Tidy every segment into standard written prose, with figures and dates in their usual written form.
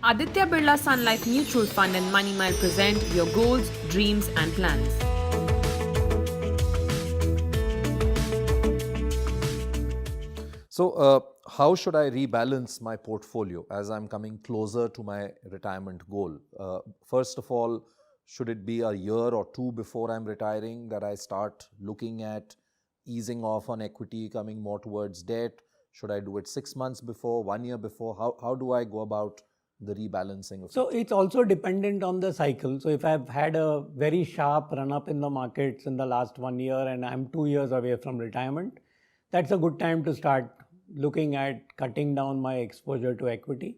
Aditya Birla Sun Life Mutual Fund and Money Mile present your goals, dreams and plans. So, how should I rebalance my portfolio as I'm coming closer to my retirement goal? First of all, should it be a year or two before I'm retiring that I start looking at easing off on equity, coming more towards debt? Should I do it 6 months before, 1 year before? How do I go about the rebalancing of So it? it's also dependent on the cycle. So if I've had a very sharp run up in the markets in the last 1 year and I'm 2 years away from retirement, that's a good time to start looking at cutting down my exposure to equity.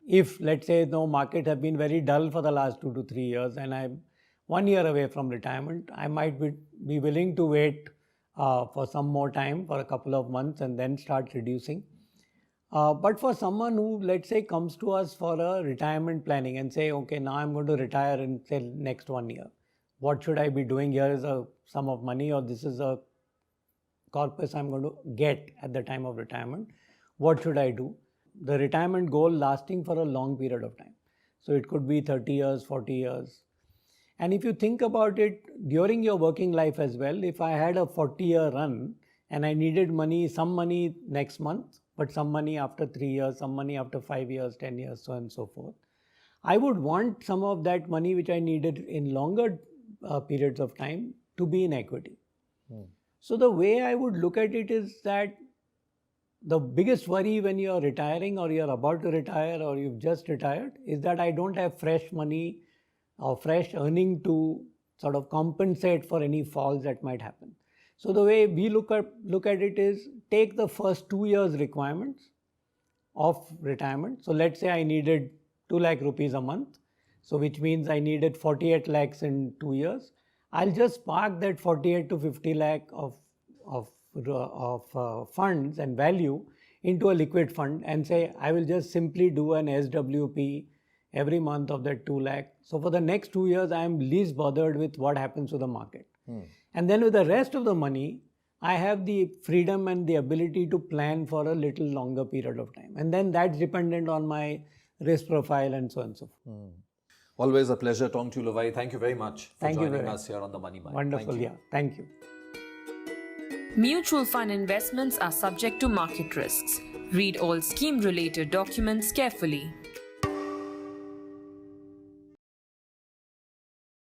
If let's say no market have been very dull for the last 2 to 3 years and I'm 1 year away from retirement, I might be willing to wait for some more time, for a couple of months, and then start reducing. But for someone who, let's say, comes to us for a retirement planning and say, okay, now I'm going to retire in say next 1 year. What should I be doing? Here is a sum of money, or this is a corpus I'm going to get at the time of retirement. What should I do? The retirement goal lasting for a long period of time. So it could be 30 years, 40 years. And if you think about it during your working life as well, if I had a 40-year run and I needed money, some money next month, but some money after 3 years, some money after 5 years, 10 years, so on and so forth, I would want some of that money which I needed in longer periods of time to be in equity. So the way I would look at it is that the biggest worry when you're retiring or you're about to retire or you've just retired is that I don't have fresh money or fresh earning to sort of compensate for any falls that might happen. So the way we look at it is take the first 2 years requirements of retirement. So let's say I needed 2 lakh rupees a month. So which means I needed 48 lakhs in 2 years. I'll just park that 48 to 50 lakh of funds and value into a liquid fund and say I will just simply do an SWP every month of that 2 lakh. So for the next 2 years, I am least bothered with what happens to the market. And then with the rest of the money, I have the freedom and the ability to plan for a little longer period of time. And then that's dependent on my risk profile and so on and so forth. Always a pleasure talking to you, Lavai. Thank you very much for Thank you joining very us here on the Money Mind. Wonderful, yeah. Thank you. Mutual fund investments are subject to market risks. Read all scheme-related documents carefully.